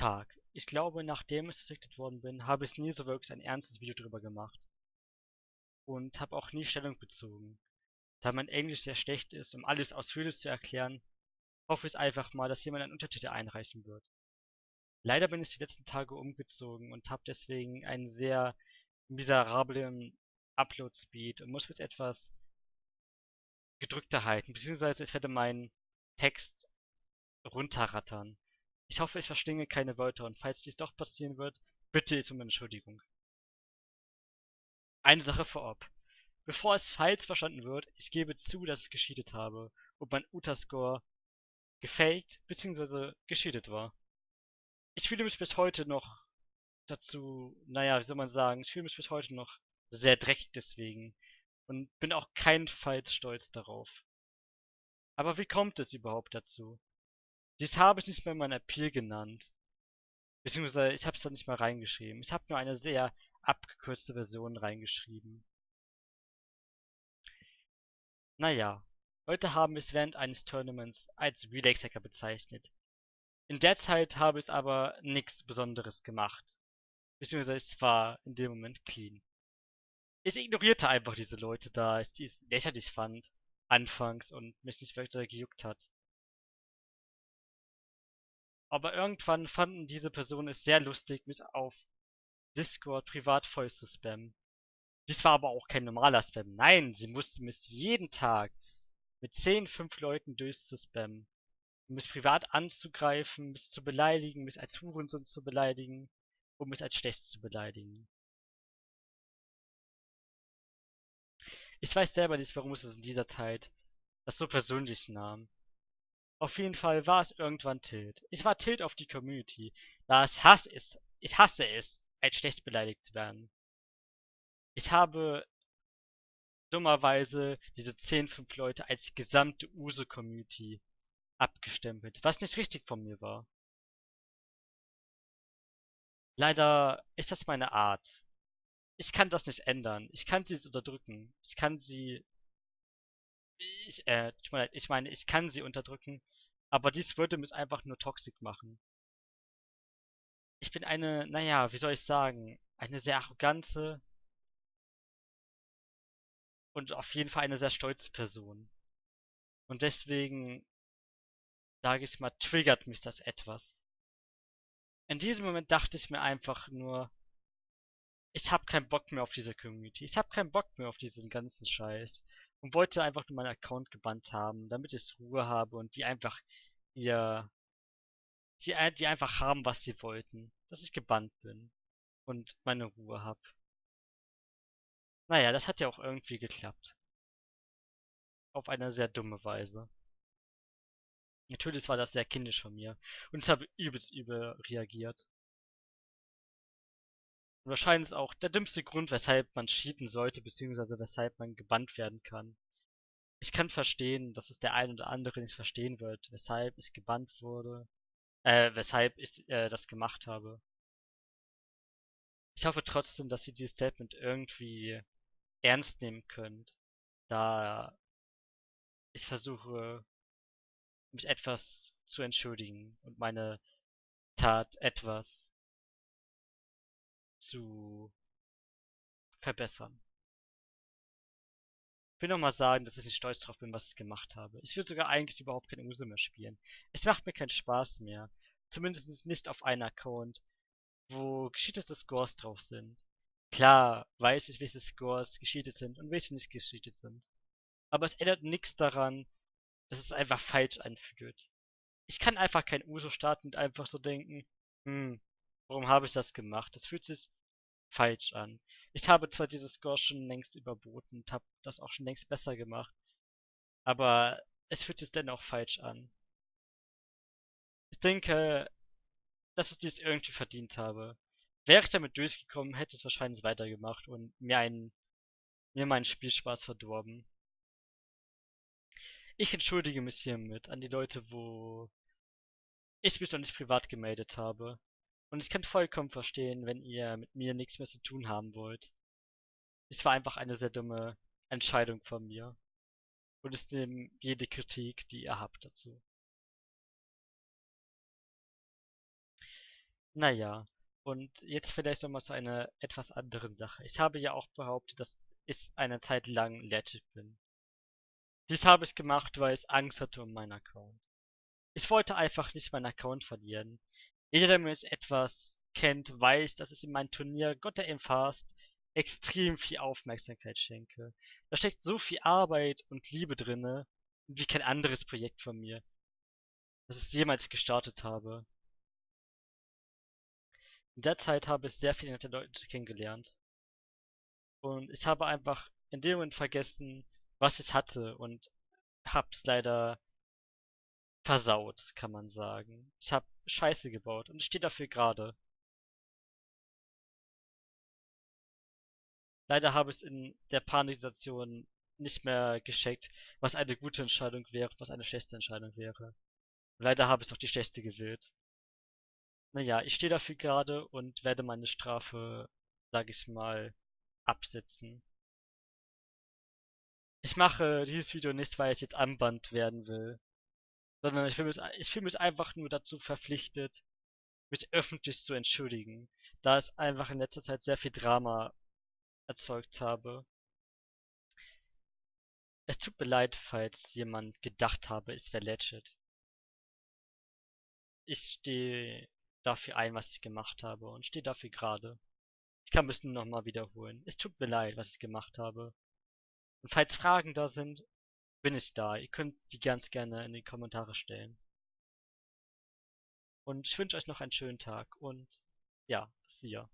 Tag. Ich glaube, nachdem ich restricted worden bin, habe ich nie so wirklich ein ernstes Video drüber gemacht. Und habe auch nie Stellung bezogen. Da mein Englisch sehr schlecht ist, um alles ausführlich zu erklären, hoffe ich einfach mal, dass jemand einen Untertitel einreichen wird. Leider bin ich die letzten Tage umgezogen und habe deswegen einen sehr miserablen Upload-Speed und muss jetzt etwas gedrückter halten, beziehungsweise ich werde meinen Text runterrattern. Ich hoffe, ich verschlinge keine Wörter und falls dies doch passieren wird, bitte ich um Entschuldigung. Eine Sache vorab. Bevor es falsch verstanden wird, ich gebe zu, dass ich gecheatet habe und mein Uta-Score gefaked bzw. gecheatet war. Ich fühle mich bis heute noch dazu, naja, wie soll man sagen, ich fühle mich bis heute noch sehr dreckig deswegen und bin auch keinenfalls stolz darauf. Aber wie kommt es überhaupt dazu? Dies habe ich nicht mehr in meinem Appeal genannt. Beziehungsweise ich habe es da nicht mal reingeschrieben. Ich habe nur eine sehr abgekürzte Version reingeschrieben. Naja, heute haben wir es während eines Tournaments als Relax-Hacker bezeichnet. In der Zeit habe ich aber nichts Besonderes gemacht. Beziehungsweise es war in dem Moment clean. Ich ignorierte einfach diese Leute, da ich dies lächerlich fand, anfangs und mich nicht weiter gejuckt hat. Aber irgendwann fanden diese Personen es sehr lustig, mich auf Discord privat voll zu spammen. Dies war aber auch kein normaler Spam. Nein, sie mussten mich jeden Tag mit 10, 5 Leuten durchzuspammen. Um mich privat anzugreifen, mich zu beleidigen, mich als Hurensohn zu beleidigen und mich als schlecht zu beleidigen. Ich weiß selber nicht, warum es in dieser Zeit das so persönlich nahm. Auf jeden Fall war es irgendwann Tilt. Ich war Tilt auf die Community, da ich hasse es, als schlecht beleidigt zu werden. Ich habe dummerweise diese 10, 5 Leute als gesamte User-Community abgestempelt, was nicht richtig von mir war. Leider ist das meine Art. Ich kann das nicht ändern. Ich kann sie unterdrücken. Tut mir leid, ich meine, ich kann sie unterdrücken, aber dies würde mich einfach nur toxisch machen. Ich bin eine, naja, wie soll ich sagen, eine sehr arrogante und auf jeden Fall eine sehr stolze Person. Und deswegen, sage ich mal, triggert mich das etwas. In diesem Moment dachte ich mir einfach nur, ich habe keinen Bock mehr auf diese Community. Ich habe keinen Bock mehr auf diesen ganzen Scheiß. Und wollte einfach nur meinen Account gebannt haben, damit ich Ruhe habe und die einfach ihr, die einfach haben, was sie wollten. Dass ich gebannt bin und meine Ruhe habe. Naja, das hat ja auch irgendwie geklappt. Auf eine sehr dumme Weise. Natürlich war das sehr kindisch von mir. Und ich habe übelst überreagiert. Und wahrscheinlich ist auch der dümmste Grund, weshalb man cheaten sollte, beziehungsweise weshalb man gebannt werden kann. Ich kann verstehen, dass es der ein oder andere nicht verstehen wird, weshalb ich gebannt wurde, weshalb ich das gemacht habe. Ich hoffe trotzdem, dass ihr dieses Statement irgendwie ernst nehmen könnt, da ich versuche, mich etwas zu entschuldigen und meine Tat etwas zu verbessern. Ich will nochmal sagen, dass ich nicht stolz drauf bin, was ich gemacht habe. Ich will sogar eigentlich überhaupt kein Uso mehr spielen. Es macht mir keinen Spaß mehr. Zumindest nicht auf einem Account, wo gescheaterte Scores drauf sind. Klar, weiß ich, welche Scores gescheatet sind und welche nicht gescheatet sind. Aber es ändert nichts daran, dass es einfach falsch anfühlt. Ich kann einfach kein Uso starten und einfach so denken, warum habe ich das gemacht? Das fühlt sich falsch an. Ich habe zwar diese Score schon längst überboten und habe das auch schon längst besser gemacht, aber es fühlt sich dennoch falsch an. Ich denke, dass ich dies irgendwie verdient habe. Wäre ich damit durchgekommen, hätte ich es wahrscheinlich weitergemacht und mir meinen Spielspaß verdorben. Ich entschuldige mich hiermit an die Leute, wo ich mich noch nicht privat gemeldet habe. Und ich kann vollkommen verstehen, wenn ihr mit mir nichts mehr zu tun haben wollt. Es war einfach eine sehr dumme Entscheidung von mir. Und ich nehme jede Kritik, die ihr habt dazu. Naja, und jetzt vielleicht nochmal zu einer etwas anderen Sache. Ich habe ja auch behauptet, dass ich eine Zeit lang legit bin. Dies habe ich gemacht, weil ich Angst hatte um meinen Account. Ich wollte einfach nicht meinen Account verlieren. Jeder, der mir jetzt etwas kennt, weiß, dass ich in meinem Turnier God Damn Fast extrem viel Aufmerksamkeit schenke. Da steckt so viel Arbeit und Liebe drinne, wie kein anderes Projekt von mir, das ich jemals gestartet habe. In der Zeit habe ich sehr viele nette Leute kennengelernt. Und ich habe einfach in dem Moment vergessen, was ich hatte und hab's leider versaut, kann man sagen. Ich hab Scheiße gebaut und ich stehe dafür gerade. Leider habe ich in der Panisituation nicht mehr gecheckt, was eine gute Entscheidung wäre, was eine schlechte Entscheidung wäre. Leider habe ich doch die schlechte gewählt. Naja, ich stehe dafür gerade und werde meine Strafe, sag ich mal, absitzen. Ich mache dieses Video nicht, weil ich jetzt anbannt werden will, sondern ich fühle mich einfach nur dazu verpflichtet, mich öffentlich zu entschuldigen, da es einfach in letzter Zeit sehr viel Drama erzeugt habe. Es tut mir leid, falls jemand gedacht habe, es wäre legit. Ich stehe dafür ein, was ich gemacht habe und stehe dafür gerade. Ich kann es nur nochmal wiederholen. Es tut mir leid, was ich gemacht habe. Und falls Fragen da sind, bin ich da. Ihr könnt die ganz gerne in die Kommentare stellen. Und ich wünsche euch noch einen schönen Tag und ja, see ya.